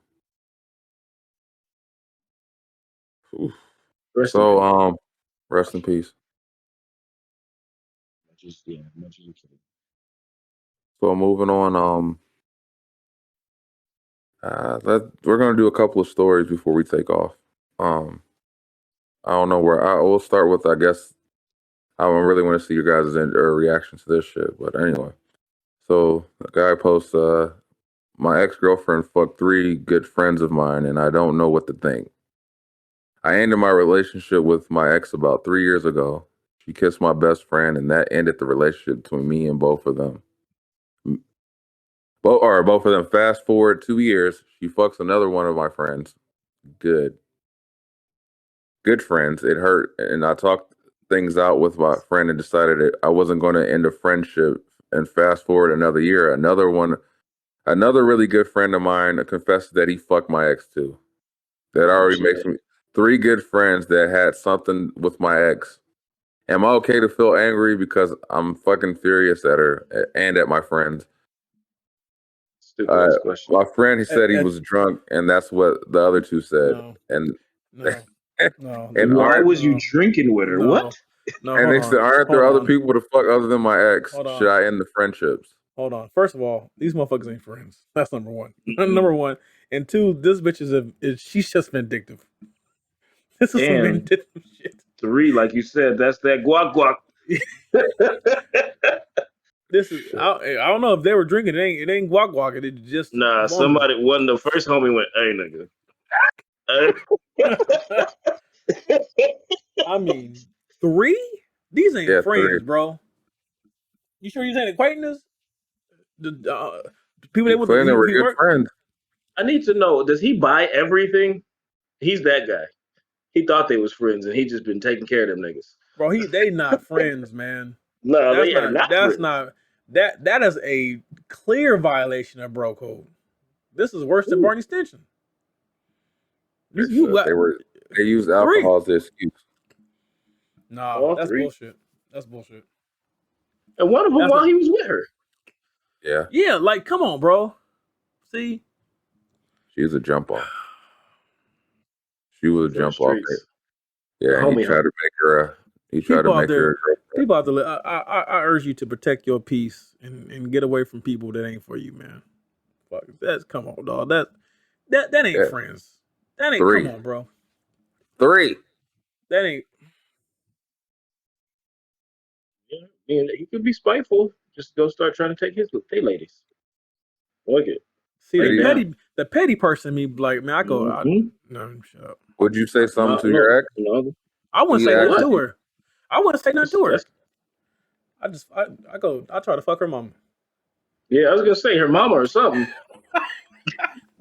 Oof. Rest in peace. Much as you can. So moving on, we're gonna do a couple of stories before we take off. I don't know where we'll start with. I guess I don't really want to see your guys' reaction to this shit, but anyway. So the guy posts, my ex-girlfriend fucked 3 good friends of mine, and I don't know what to think. I ended my relationship with my ex about 3 years ago. She kissed my best friend, and that ended the relationship between me and both of them. Both of them. Fast forward 2 years, she fucks another one of my friends. Good friends. It hurt, and I talked things out with my friend and decided that I wasn't going to end a friendship. And fast forward another year, another really good friend of mine confessed that he fucked my ex too. That already makes me 3 good friends that had something with my ex. Am I okay to feel angry because I'm fucking furious at her and at my friends? Stupid question. My friend, he said he was drunk, and that's what the other 2 said. No. And why was you drinking with her? What? No, and they said, aren't there other people to fuck other than my ex? Should I end the friendships? Hold on. First of all, these motherfuckers ain't friends. That's number one. Number one. And 2, this bitch she's just vindictive. This is some vindictive shit. 3, like you said, that's that guac guac. This is I don't know if they were drinking. It ain't guac guac. It just somebody wasn't the first homie went, hey nigga. I mean, 3? These ain't friends, 3. bro. You sure these ain't acquaintances? The people they were good friends. I need to know, does he buy everything? He's that guy. He thought they was friends, and he just been taking care of them niggas. Bro, they not friends, man. No, they are not. That's not that is a clear violation of bro code. This is worse than Barney Stinson. They used alcohol as an excuse. Nah, that's bullshit. That's bullshit. And one of them while he was with her. Yeah. Yeah, like come on, bro. See? She was a jump off. She was a jump off. Yeah, he tried to make her people out there, I urge you to protect your peace and get away from people that ain't for you, man. Fuck, come on, dog. That ain't friends. That ain't 3. Come on, bro. 3. That ain't. Yeah, he could be spiteful. Just go start trying to take his ladies. Look it. See, the petty person me like, man, I go, no, shut up. Would you say something to your ex? I wouldn't say nothing to her. I wouldn't say nothing to her. I try to fuck her mama. Yeah, I was gonna say her mama or something.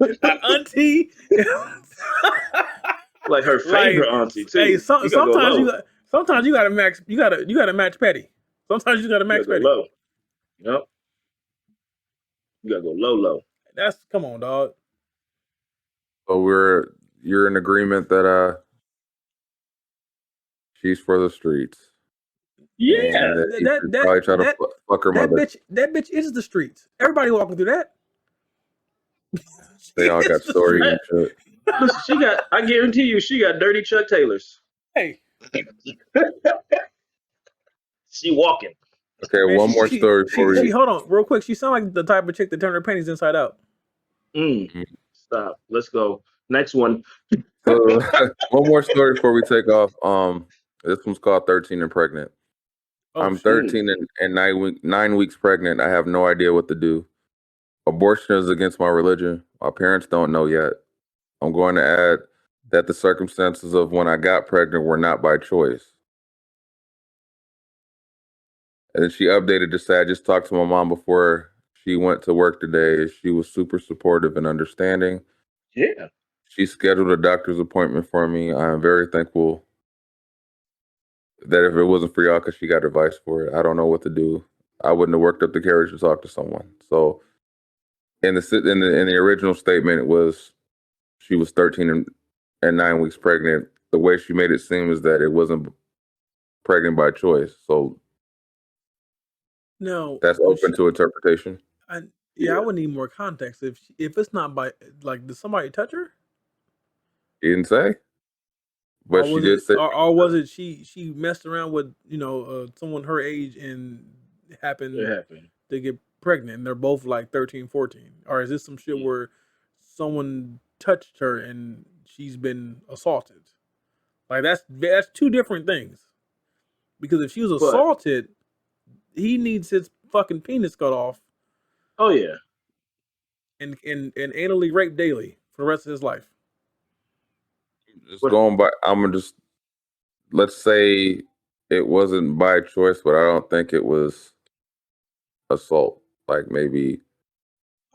Auntie. Like her favorite auntie too. Hey, sometimes you gotta match. You gotta match petty. Sometimes you gotta match petty. Low. Yep. You gotta go low. Come on, dog. So you're in agreement that she's for the streets. Yeah, that probably try to fuck her mother. That bitch is the streets. Everybody walking through that. They all got stories and shit. Listen, I guarantee you, she got dirty Chuck Taylors. Hey. She walking. Okay, man, one more story for you. Hold on, real quick. She sound like the type of chick that turned her panties inside out. Stop. Let's go. Next one. So, one more story before we take off. This one's called 13 and Pregnant. I'm 13 and 9 weeks pregnant. I have no idea what to do. Abortion is against my religion. My parents don't know yet. I'm going to add that the circumstances of when I got pregnant were not by choice. And then she updated to say, I just talked to my mom before she went to work today. She was super supportive and understanding. Yeah. She scheduled a doctor's appointment for me. I am very thankful that if it wasn't for y'all, because she got advice for it, I don't know what to do. I wouldn't have worked up the courage to talk to someone. So in the original statement, it was she was 13 and 9 weeks pregnant. the way she made it seem is that it wasn't pregnant by choice. So No, that's open to interpretation. I would need more context. If it's not by, like, did somebody touch her? He didn't say, but Or she was did it, say. or was it she messed around with someone her age and It happened happened. to get pregnant, and they're both like 13, 14? Or is this some shit where someone touched her and she's been assaulted? Like, that's two different things. Because if she was But assaulted, he needs his fucking penis cut off oh yeah, and anally raped daily for the rest of his life. Just But going by, I'm gonna just let's say it wasn't by choice, but I don't think it was assault. Like maybe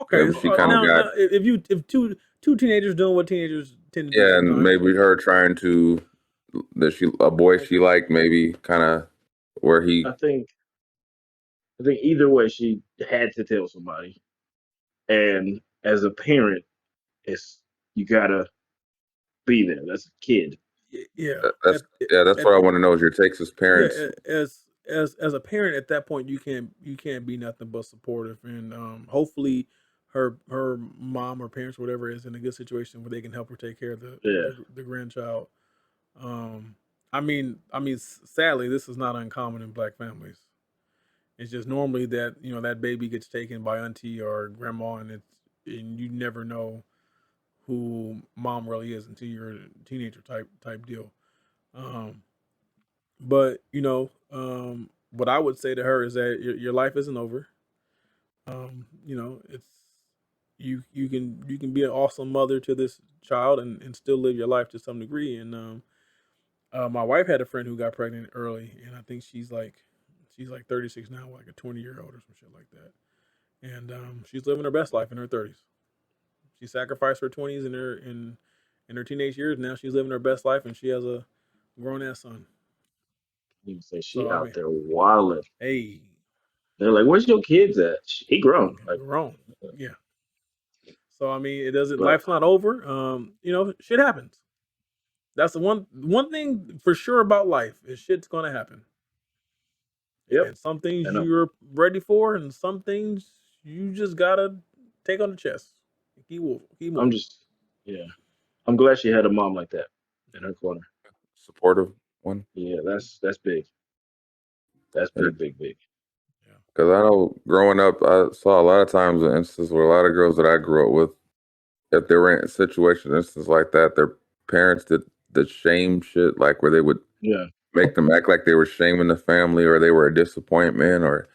Okay, she kind of got now if two teenagers doing what teenagers tend to do and sometimes. maybe her trying to a boy she liked, maybe kind of where he. I think either way she had to tell somebody. And as a parent, it's you gotta be there. That's a kid. Yeah, That's that's what I want to know is your takes as parents. as a parent at that point you can't be nothing but supportive, and hopefully her mom or parents, whatever, is in a good situation where they can help her take care of Yeah. the grandchild. Sadly, this is not uncommon in black families. It's just normally that that baby gets taken by auntie or grandma, and you never know who mom really is until you're a teenager type deal. Um, but what I would say to her is that your life isn't over. It's you can be an awesome mother to this child and still live your life to some degree. And my wife had a friend who got pregnant early, and I think she's like 36 now, like a 20-year-old or some shit like that. And she's living her best life in her 30s. She sacrificed her 20s in her teenage years. Now she's living her best life, and she has a grown ass son. You can say she So I out mean, there wilding. hey, They're like, "Where's your kids at?" He grown. Like, grown, yeah. So I mean, it doesn't. but Life's not over. Shit happens. That's the one thing for sure about life is shit's gonna happen. yep. And some things I know. you're ready for, and some things you just gotta take on the chest. Keep moving. Yeah. I'm glad she had a mom like that in her corner. Supportive one. Yeah, that's big. That's big. Yeah. Because I know growing up, I saw a lot of times an instance where a lot of girls that I grew up with, if they were in situations, instances like that, their parents did the shame shit, like where they would Yeah. make them act like they were shaming the family or they were a disappointment or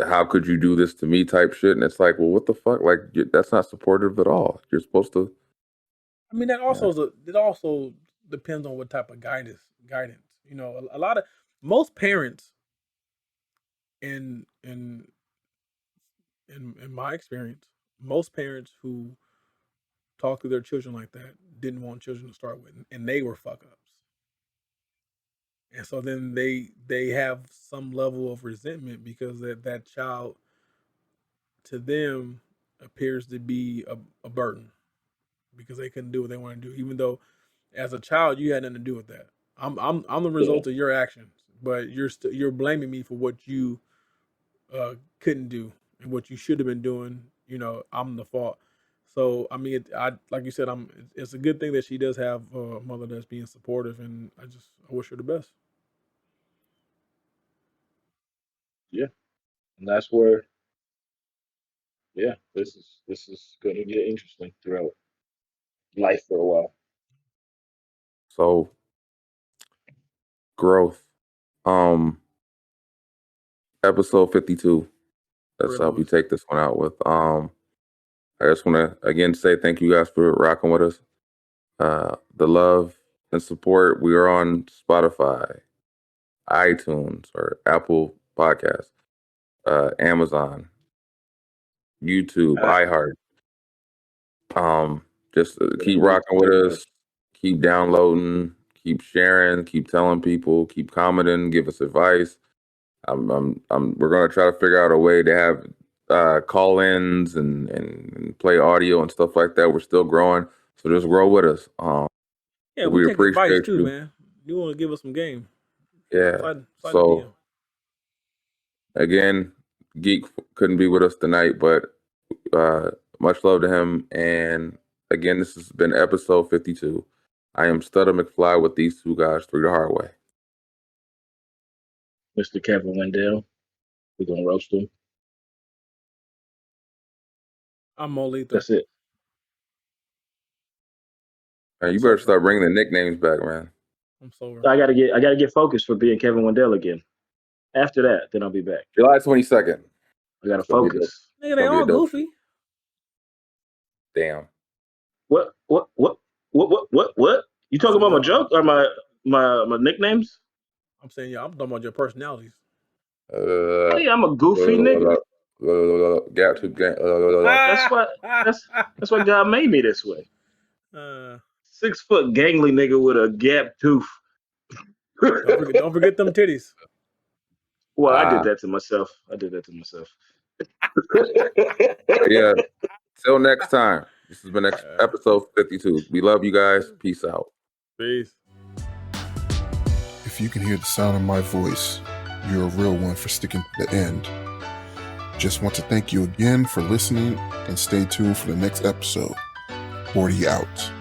how could you do this to me type shit. And it's like, well, what the fuck? Like, that's not supportive at all. You're supposed to. I mean, that also depends on what type of guidance. A lot of most parents in in my experience, most parents who talk to their children like that didn't want children to start with, and they were fuck ups. And so then they have some level of resentment because that child to them appears to be a burden because they couldn't do what they want to do, even though as a child you had nothing to do with that. I'm the result of your actions, but you're blaming me for what you couldn't do and what you should have been doing. I'm the fault. So I mean, I like you said, it's a good thing that she does have a mother that's being supportive, and I wish her the best. Yeah. And that's where, yeah, this is gonna get interesting throughout life for a while. So growth. Episode 52. That's how we take this one out with. I just want to again say thank you guys for rocking with us. The love and support. We are on Spotify, iTunes, or Apple Podcasts, Amazon, YouTube, iHeart. Just keep rocking with us. Keep downloading. Keep sharing. Keep telling people. Keep commenting. Give us advice. We're gonna try to figure out a way to have call-ins and play audio and stuff like that. We're still growing, so just grow with us. Yeah, we we take advice appreciate too, you. man. You want to give us some game? Yeah. Slide the So DM. again, Geek couldn't be with us tonight, but much love to him. And again, this has been episode 52. I am Stutter McFly with these two guys through the hard way. Mr. Kevin Wendell. We're gonna roast him. I'm Mo Lethal. That's it. Man, you better start bringing the nicknames back, man. I'm sober. I gotta get focused for being Kevin Wendell again. After that, then I'll be back. July 22nd. I gotta focus. Nigga, they all goofy. Damn. What? You talking about my joke or my nicknames? I'm saying, yeah, I'm talking about your personalities. Hey, I'm a goofy nigga. Gap to gap. That's why God made me this way. 6 foot gangly nigga with a gap tooth. Don't forget them titties. Well, I did that to myself. Yeah. Till next time. This has been episode 52. We love you guys. Peace out. Peace. If you can hear the sound of my voice, you're a real one for sticking to the end. Just want to thank you again for listening and stay tuned for the next episode. 40 out.